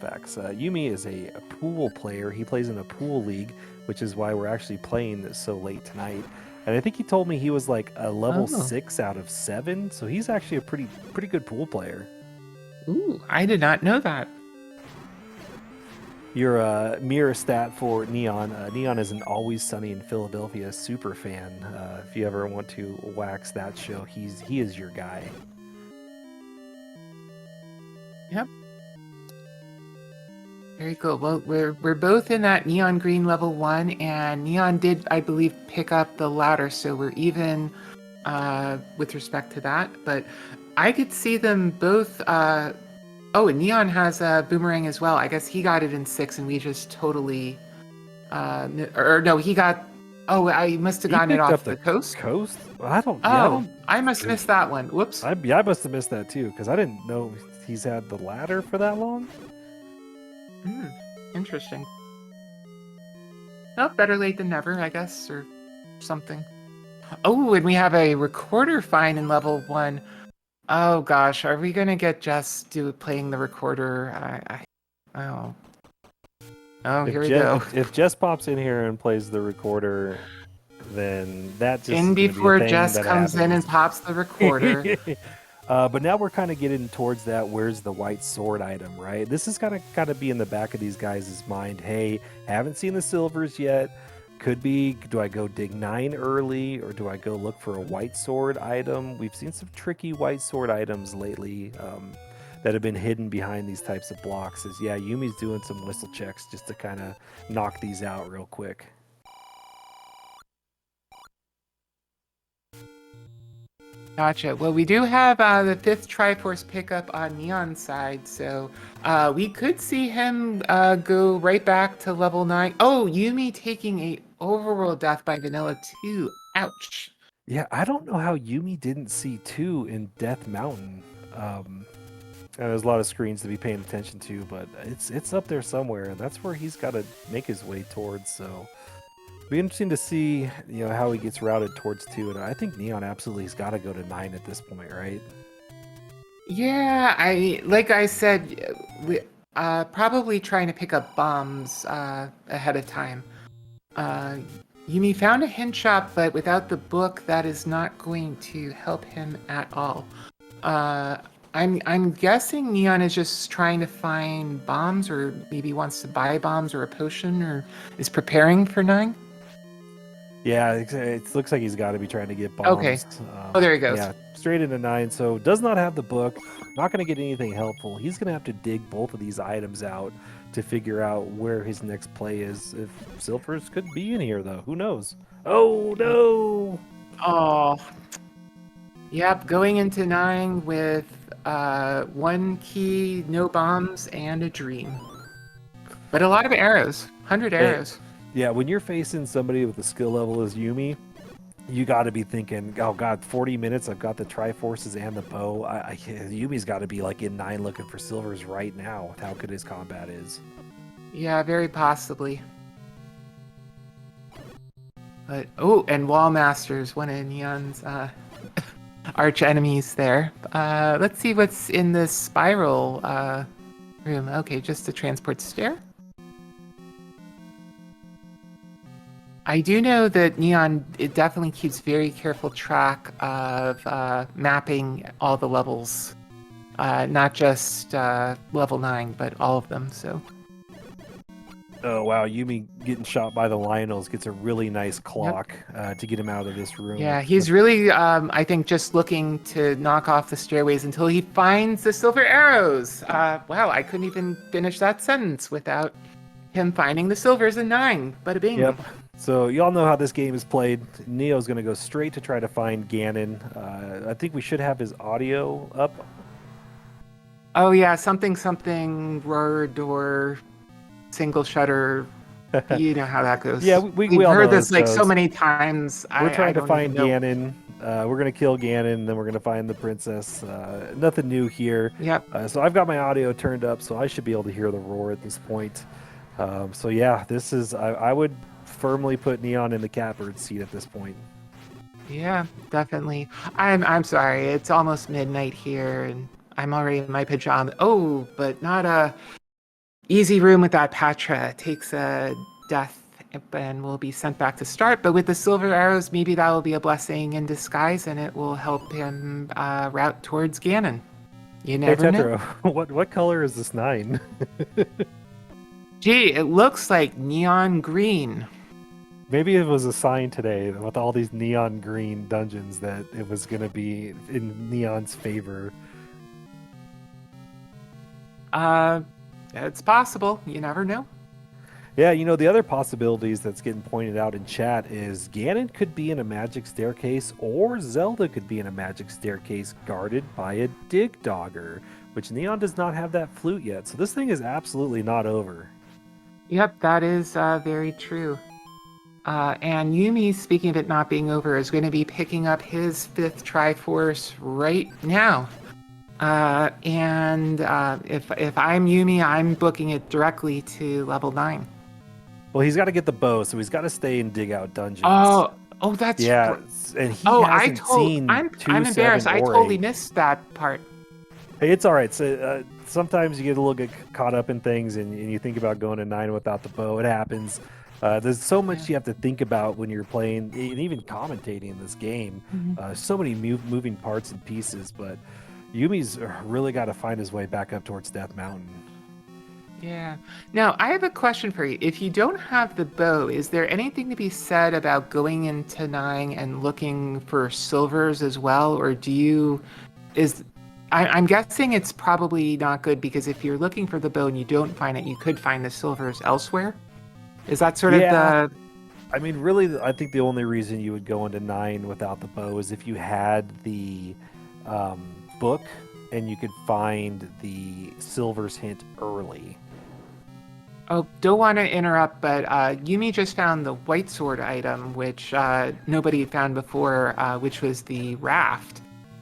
facts. Yumi is a pool player. He plays in a pool league, which is why we're actually playing this so late tonight. And I think he told me he was like a level 6 out of 7, so he's actually a pretty good pool player. Ooh, I did not know that. Your mirror stat for Neon. Neon is an Always Sunny in Philadelphia super fan. If you ever want to wax that show, he is your guy. Yep. Very cool. Well, we're both in that Neon Green level 1, and Neon did, I believe, pick up the ladder, so we're even with respect to that. But I could see them both... oh, and Neon has a boomerang as well. I guess he got it in 6, and we just totally... or no, he got... Oh, I must have gotten it off the coast? Coast? I don't... Oh, I must have missed that one. Whoops. I must have missed that too, because I didn't know he's had the ladder for that long. Interesting. Oh, better late than never, I guess, or something. Oh, and we have a recorder find in level 1. Oh gosh, are we gonna get Jess playing the recorder? Oh, here we go. If Jess pops in here and plays the recorder, then that just in before Jess comes in and pops the recorder. But now we're kind of getting towards that. Where's the white sword item, right? This is gotta be in the back of these guys' mind. Hey, haven't seen the silvers yet. Could be, do I go dig 9 early, or do I go look for a white sword item? We've seen some tricky white sword items lately that have been hidden behind these types of blocks. Yeah, Yumi's doing some whistle checks just to kind of knock these out real quick. Gotcha. Well, we do have the 5th Triforce pickup on Neon's side, so we could see him go right back to level 9. Oh, Yumi taking a overworld death by Vanilla 2. Ouch. Yeah, I don't know how Yumi didn't see 2 in Death Mountain. And there's a lot of screens to be paying attention to, but it's up there somewhere, and that's where he's got to make his way towards. So it'll be interesting to see, how he gets routed towards 2. And I think Neon absolutely has got to go to 9 at this point, right? Yeah, like I said, probably trying to pick up bombs ahead of time. Yumi found a hint shop, but without the book, that is not going to help him at all. I'm guessing Neon is just trying to find bombs, or maybe wants to buy bombs or a potion, or is preparing for 9. Yeah, it looks like he's got to be trying to get bombs. Okay. There he goes. Yeah, straight into 9. So does not have the book. Not going to get anything helpful. He's going to have to dig both of these items out to figure out where his next play is. If Silvers could be in here, though. Who knows? Oh, no! Oh. Yep, going into 9 with 1 key, no bombs, and a dream. But a lot of arrows. 100 arrows. Yeah, when you're facing somebody with a skill level as Yumi, you got to be thinking, oh god, 40 minutes, I've got the Triforces and the bow. Yumi's got to be like in 9 looking for Silvers right now with how good his combat is. Yeah, very possibly. But and Wall Masters, one of Neon's arch enemies there. Let's see what's in this spiral room. Okay, just a transport stair. I do know that Neon, it definitely keeps very careful track of mapping all the levels, not just level 9, but all of them. So. Oh wow, Yumi getting shot by the Lionels gets a really nice clock to get him out of this room. Yeah, he's really, I think, just looking to knock off the stairways until he finds the silver arrows. Wow, I couldn't even finish that sentence without him finding the silvers in 9. Bada bing. Yep. So y'all know how this game is played. Neo's going to go straight to try to find Ganon. I think we should have his audio up. Oh yeah, something roar door, single shutter. You know how that goes. Yeah, we've all heard know this like so many times. We're trying to find Ganon. We're going to kill Ganon, then we're going to find the princess. Nothing new here. Yep. So I've got my audio turned up, so I should be able to hear the roar at this point. So yeah, this is, I would firmly put Neon in the catbird seat at this point. Yeah, definitely. I'm sorry, it's almost midnight here, and I'm already in my pajamas. Oh, but not a easy room with that Patra. It takes a death and will be sent back to start. But with the silver arrows, maybe that will be a blessing in disguise, and it will help him route towards Ganon. You never know. What color is this 9? Gee, it looks like neon green. Maybe it was a sign today with all these neon green dungeons that it was going to be in Neon's favor. It's possible. You never know. Yeah, the other possibilities that's getting pointed out in chat is Ganon could be in a magic staircase, or Zelda could be in a magic staircase guarded by a dig dogger, which Neon does not have that flute yet. So this thing is absolutely not over. Yep, that is very true. And Yumi, speaking of it not being over, is going to be picking up his 5th Triforce right now. And if I'm Yumi, I'm booking it directly to level 9. Well, he's got to get the bow, so he's got to stay and dig out dungeons. Oh, that's yeah. And he hasn't seen I'm embarrassed. I totally missed that part. Hey, it's all right. So sometimes you get a little bit caught up in things, and you think about going to 9 without the bow. It happens. There's so much you have to think about when you're playing and even commentating this game. Mm-hmm. So many moving parts and pieces, but Yumi's really got to find his way back up towards Death Mountain. Yeah. Now, I have a question for you. If you don't have the bow, is there anything to be said about going into 9 and looking for silvers as well? Or I'm guessing it's probably not good, because if you're looking for the bow and you don't find it, you could find the silvers elsewhere. Is that sort of the... I mean, really, I think the only reason you would go into 9 without the bow is if you had the book and you could find the silvers hint early. Oh, don't want to interrupt, but Yumi just found the white sword item, which nobody had found before, which was the raft.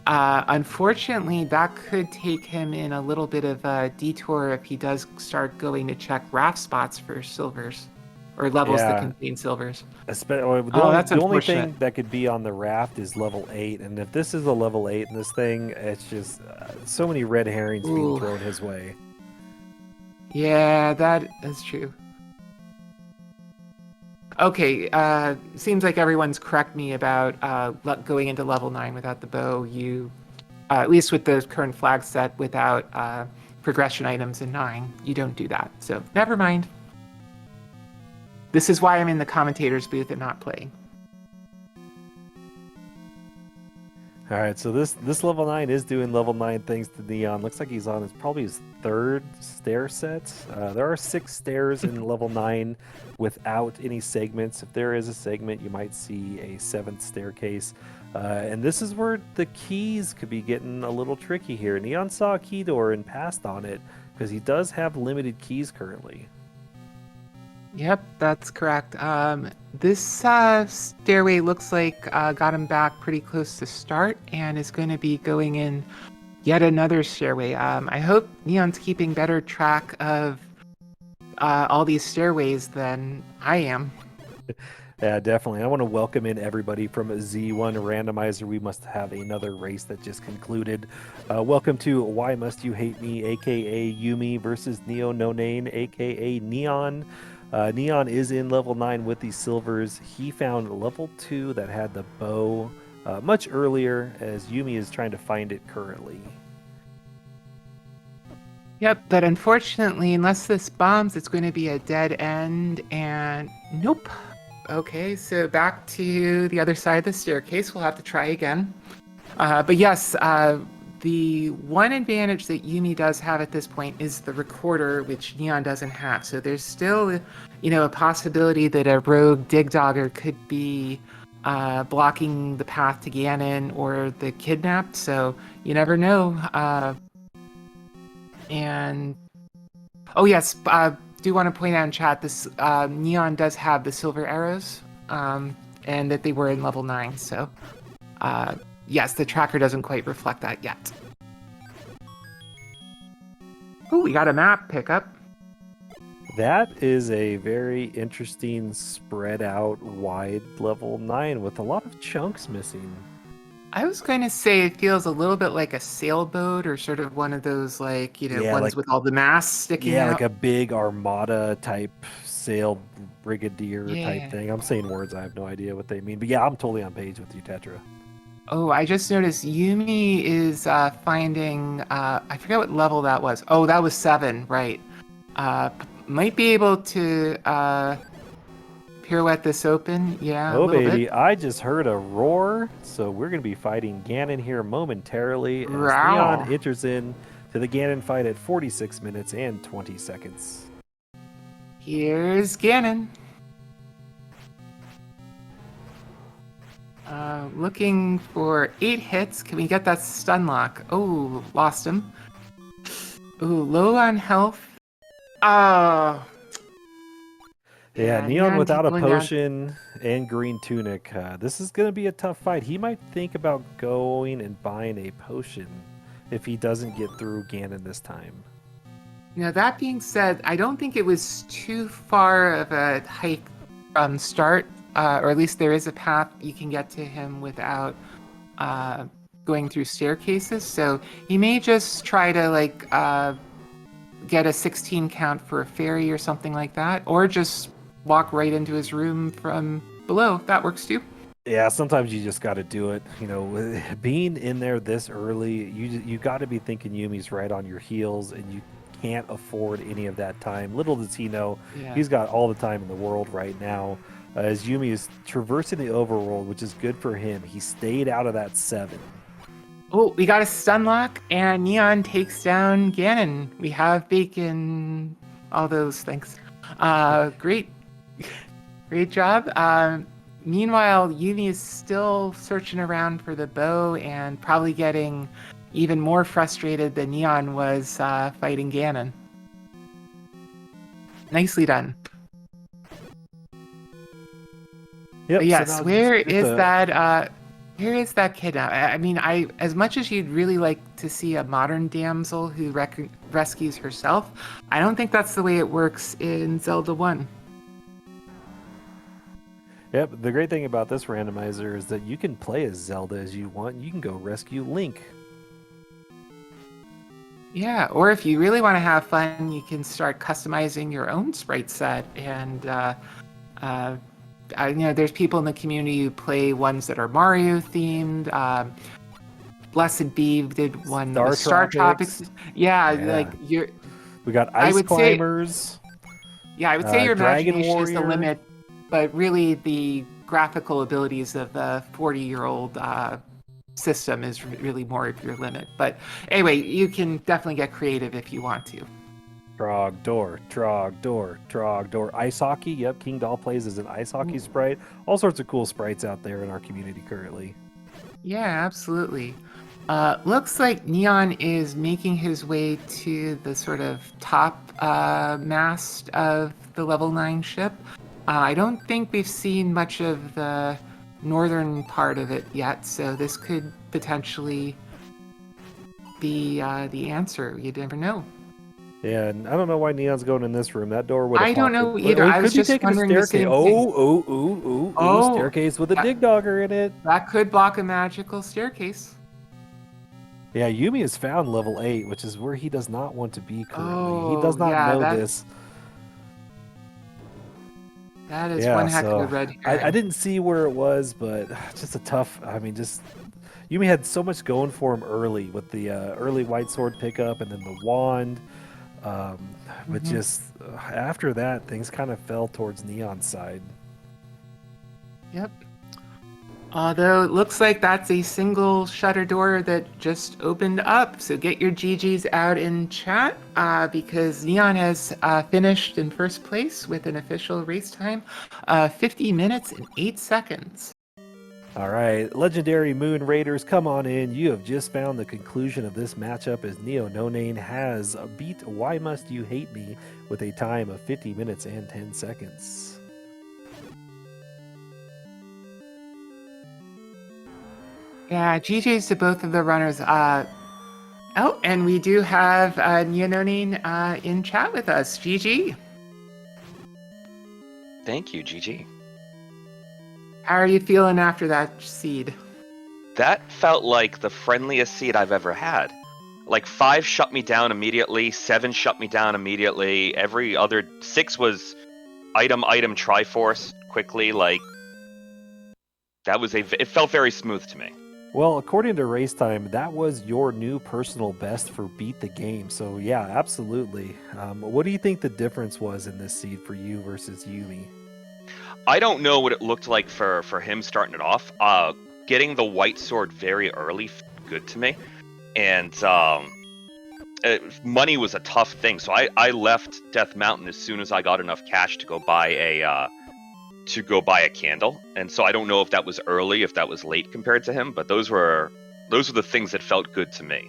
Unfortunately, that could take him in a little bit of a detour if he does start going to check raft spots for silvers or levels that Yeah, contain silvers. the Oh, only that's the only unfortunate. thing that could be on the raft is level 8, and if this is a level 8 in this thing, it's just so many red herrings being Ooh, thrown his way. yeah, that is true. Okay, seems like everyone's correct me about going into level 9 without the bow. At least with the current flag set, without progression items in 9, you don't do that. So never mind. This is why I'm in the commentator's booth and not playing. All right, so this level 9 is doing level 9 things to Neon. Looks like he's on probably his third stair set. There are 6 stairs in level 9 without any segments. If there is a segment, you might see a 7th staircase. And this is where the keys could be getting a little tricky here. Neon saw a key door and passed on it because he does have limited keys currently. Yep, that's correct. This stairway looks like got him back pretty close to start and is going to be going in yet another stairway. I hope Neon's keeping better track of all these stairways than I am. Yeah, definitely. I want to welcome in everybody from Z1 Randomizer. We must have another race that just concluded. Welcome to YmustUhateME, aka Yumi, versus Neononane, aka Neon. Neon is in level 9 with the silvers. He found level 2 that had the bow much earlier, as Yumi is trying to find it currently. Yep, but unfortunately, unless this bombs, it's going to be a dead end, and nope. Okay, so back to the other side of the staircase. We'll have to try again. But yes, the one advantage that Yumi does have at this point is the recorder, which Neon doesn't have. So there's still, a possibility that a rogue dig dogger could be blocking the path to Ganon or the kidnapped. So you never know. And oh yes, do want to point out in chat this Neon does have the silver arrows, and that they were in level 9. So yes, the tracker doesn't quite reflect that yet. Oh, we got a map pickup. That is a very interesting, spread out, wide level 9 with a lot of chunks missing. I was going to say it feels a little bit like a sailboat or sort of one of those ones with all the masts sticking out. Yeah, like a big armada type sail brigadier type thing. I'm saying words, I have no idea what they mean. But yeah, I'm totally on page with you, Tetra. Oh, I just noticed Yumi is finding, I forget what level that was. Oh, that was 7, right. Might be able to pirouette this open. Yeah, Oh, a little baby, bit. I just heard a roar. So we're going to be fighting Ganon here momentarily as Row. Neon enters in to the Ganon fight at 46 minutes and 20 seconds. Here's Ganon. Looking for 8 hits. Can we get that stun lock? Oh, lost him. Ooh, low on health. Oh. Yeah, Neon without a going potion and green tunic. This is going to be a tough fight. He might think about going and buying a potion if he doesn't get through Ganon this time. Now, that being said, I don't think it was too far of a hike from start, or at least there is a path you can get to him without going through staircases. So he may just try to get a 16 count for a fairy or something like that, or just walk right into his room from below. That works too. Yeah, sometimes you just got to do it. Being in there this early, you got to be thinking Yumi's right on your heels, and you can't afford any of that time. Little does he know, he's got all the time in the world right now. As Yumi is traversing the overworld, which is good for him. He stayed out of that 7. Oh, we got a stun lock, and Neon takes down Ganon. We have bacon, all those things. Great job. Meanwhile, Yumi is still searching around for the bow and probably getting even more frustrated than Neon was fighting Ganon. Nicely done. Yep. But yes, where is that Where is that kid now? I mean, as much as you'd really like to see a modern damsel who rescues herself, I don't think that's the way it works in Zelda 1. Yep, the great thing about this randomizer is that you can play as Zelda as you want. You can go rescue Link. Yeah, or if you really want to have fun, you can start customizing your own sprite set. And there's people in the community who play ones that are Mario themed. Blessed Bee did one that was Star Tropics. Yeah, like you're. We got I Ice would Climbers. I would say your Dragon imagination is the Warrior. limit, but really the graphical abilities of the 40-year-old system is really more of your limit. But anyway, you can definitely get creative if you want to. Trogdor. Ice hockey. Yep, King Doll plays as an ice hockey sprite. All sorts of cool sprites out there in our community currently. Yeah, absolutely. Looks like Neon is making his way to the sort of top mast of the level 9 ship. I don't think we've seen much of the northern part of it yet, so this could potentially be the answer. You never know. Yeah, and I don't know why Neon's going in this room. That door would have I don't popped know it. either. Or I was could be just taking a wondering the staircase. same thing. Oh, staircase with a dig dogger in it. That could block a magical staircase. Yeah, Yumi has found level 8, which is where he does not want to be currently. He does Oh, not yeah, know this. That is one heck of a red herring. I didn't see where it was, but just a tough. Yumi had so much going for him early with the early white sword pickup and then the wand. But just after that, things kind of fell towards Neon's side. Yep. Although it looks like that's a single shutter door that just opened up. So get your GGs out in chat because Neon has finished in first place with an official race time 50 minutes and 8 seconds. All right, Legendary Moon Raiders, come on in. You have just found the conclusion of this matchup as Neononane has beat YmustUhateME with a time of 50 minutes and 10 seconds. Yeah, GG's to both of the runners. And we do have Neononane in chat with us. GG. Thank you, GG. How are you feeling after that seed? That felt like the friendliest seed I've ever had. Like 5 shut me down immediately, 7 shut me down immediately. Every other 6 was item, Triforce quickly. Like it felt very smooth to me. Well, according to Race Time, that was your new personal best for Beat the Game. So yeah, absolutely. What do you think the difference was in this seed for you versus Yumi? I don't know what it looked like for him starting it off. Getting the white sword very early, good to me. And money was a tough thing, so I left Death Mountain as soon as I got enough cash to go buy a candle. And so I don't know if that was early, if that was late compared to him, but those were the things that felt good to me.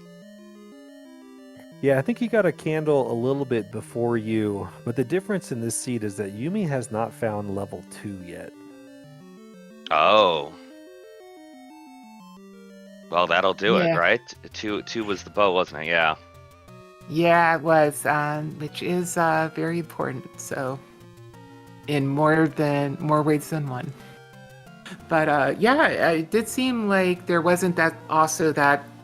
Yeah, I think he got a candle a little bit before you, but the difference in this seed is that Yumi has not found level 2 yet. Oh. Well, that'll do it, right? 2 was the bow, wasn't it? Yeah. Yeah, it was, which is very important. So, in more ways than one. But it did seem like there wasn't that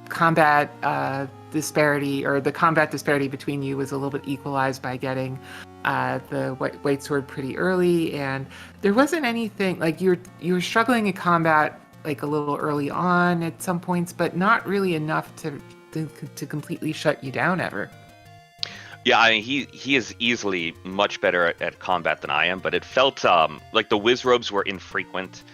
combat disparity, or the combat disparity between you was a little bit equalized by getting the white sword pretty early, and there wasn't anything like you were struggling in combat like a little early on at some points, but not really enough to completely shut you down ever. Yeah, I mean, he is easily much better at combat than I am, but it felt like the whiz robes were infrequent.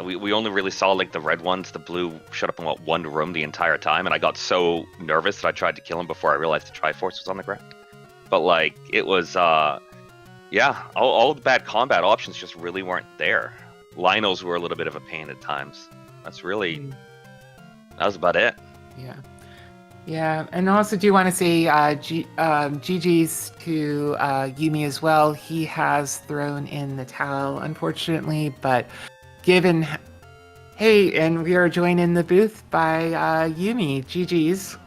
We only really saw like the red ones. The blue shut up in one room the entire time, and I got so nervous that I tried to kill him before I realized the Triforce was on the ground. But like it was, all the bad combat options just really weren't there. Lionels were a little bit of a pain at times. That was about it. Yeah, and also do want to say GG's to Yumi as well. He has thrown in the towel, unfortunately, but given Hey, and we are joined in the booth by Yumi. GG's.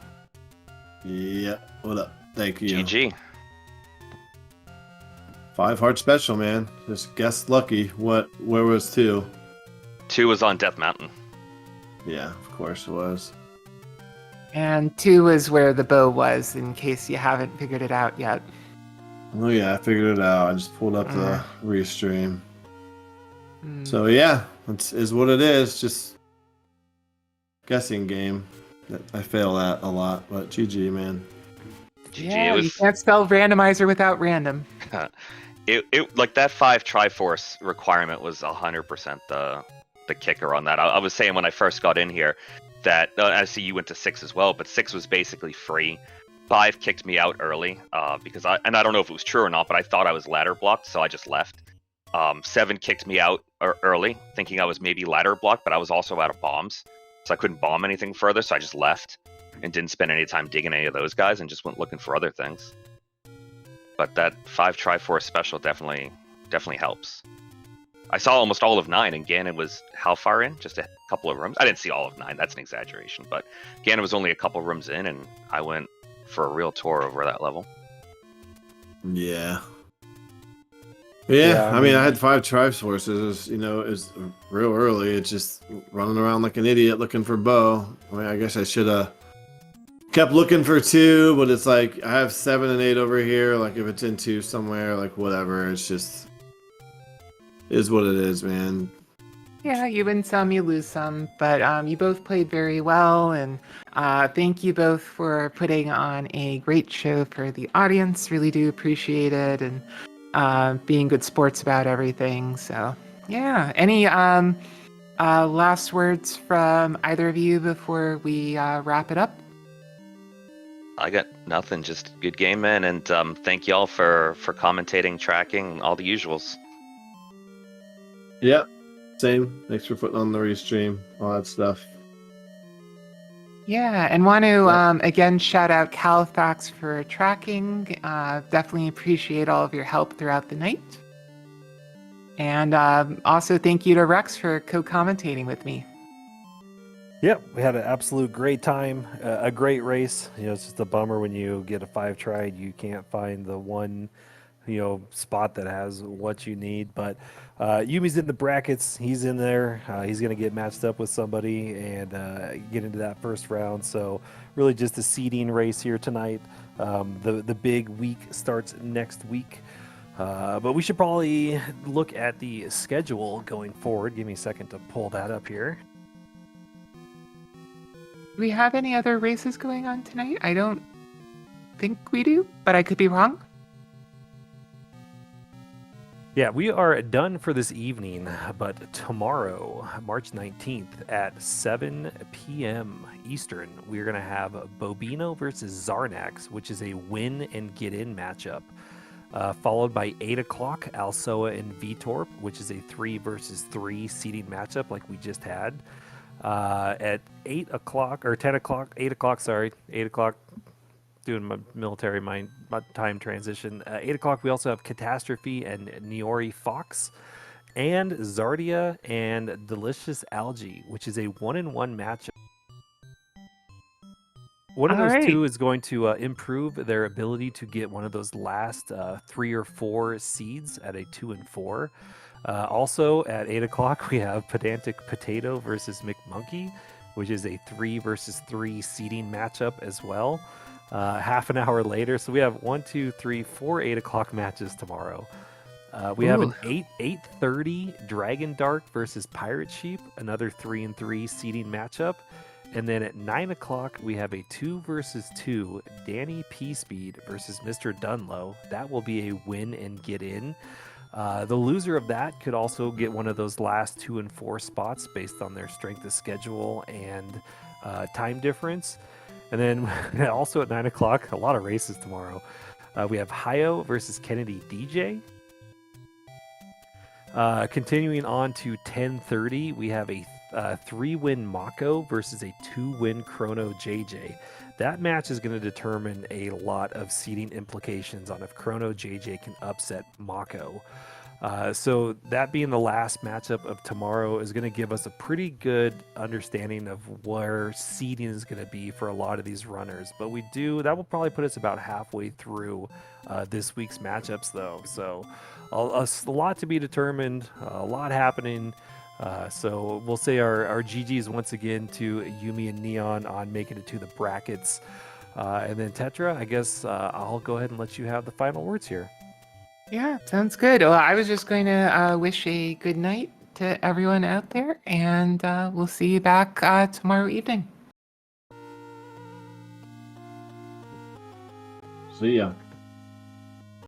Yeah, what up? Thank you. GG. 5 heart special, man. Just guess lucky. Where was 2? 2 was on Death Mountain. Yeah, of course it was. And 2 is where the bow was, in case you haven't figured it out yet. Oh yeah, I figured it out. I just pulled up the restream. Mm. So yeah, it is what it is. Just guessing game that I fail at a lot, but GG, man. GG. Yeah, It was, you can't spell randomizer without random. it like that 5 Triforce requirement was 100% the kicker on that. I was saying when I first got in here that I see you went to 6 as well, but 6 was basically free. 5 kicked me out early because I don't know if it was true or not, but I thought I was ladder blocked, so I just left. 7 kicked me out early, thinking I was maybe ladder blocked, but I was also out of bombs, so I couldn't bomb anything further, so I just left and didn't spend any time digging any of those guys and just went looking for other things. But that 5 Triforce special definitely helps. I saw almost all of 9, and Ganon was how far in? Just a couple of rooms? I didn't see all of 9, that's an exaggeration, but Ganon was only a couple rooms in, and I went for a real tour over that level. Yeah. Yeah, I mean, I had 5 Triforces. It was real early. It's just running around like an idiot looking for bow. I mean, I guess I should have kept looking for 2, but it's like I have 7 and 8 over here. Like if it's in 2 somewhere, like whatever. It's just is what it is, man. Yeah, you win some, you lose some, but you both played very well, and thank you both for putting on a great show for the audience. Really do appreciate it, and being good sports about everything. So, yeah. Any last words from either of you before we wrap it up? I got nothing, just good game, man, and thank y'all for commentating, tracking, all the usuals. Yep. Same. Thanks for putting on the restream, all that stuff. Yeah, and want to again shout out Califax for tracking. Definitely appreciate all of your help throughout the night. And also thank you to Rex for co-commentating with me. Yep, we had an absolute great time, a great race. It's just a bummer when you get a 5 try, you can't find the one, spot that has what you need. But Yumi's in the brackets. He's in there. He's going to get matched up with somebody and get into that first round. So really just a seeding race here tonight. The big week starts next week. But we should probably look at the schedule going forward. Give me a second to pull that up here. Do we have any other races going on tonight? I don't think we do, but I could be wrong. Yeah, we are done for this evening, but tomorrow, March 19th at 7 p.m. Eastern, we're going to have Bobino versus Zarnax, which is a win and get in matchup, followed by 8 o'clock, Alsoa and Vitorp, which is a 3 versus 3 seeding matchup like we just had. At 8 o'clock, or 10 o'clock, 8 o'clock, 8 o'clock, doing my military my time transition. 8 o'clock, we also have Catastrophe and Niori Fox, and Zardia and Delicious Algae, which is a 1-in-1 matchup. One of those two is going to improve their ability to get one of those last 3 or 4 seeds at a 2 and 4. Also at 8 o'clock, we have Pedantic Potato versus McMonkey, which is a 3 versus 3 seeding matchup as well. Half an hour later, so we have 4 8 o'clock matches tomorrow. We have an 8:30 Dragon Dark versus Pirate Sheep, another 3 and 3 seeding matchup. And then at 9 o'clock, we have a 2 versus 2 Danny P Speed versus Mr. Dunlow. That will be a win and get in. The loser of that could also get one of those last 2 and 4 spots based on their strength of schedule and time difference. And then also at 9 o'clock, a lot of races tomorrow. We have Hayo versus Kennedy DJ. Continuing on to 10:30, we have a 3-win Mako versus a 2-win Chrono JJ. That match is going to determine a lot of seeding implications on if Chrono JJ can upset Mako. So that being the last matchup of tomorrow is going to give us a pretty good understanding of where seeding is going to be for a lot of these runners. But that will probably put us about halfway through this week's matchups, though. So a lot to be determined, a lot happening. So we'll say our GGs once again to Yumi and Neon on making it to the brackets. And then Tetra, I guess I'll go ahead and let you have the final words here. Yeah, sounds good. Well, I was just going to wish a good night to everyone out there, and we'll see you back tomorrow evening. See ya.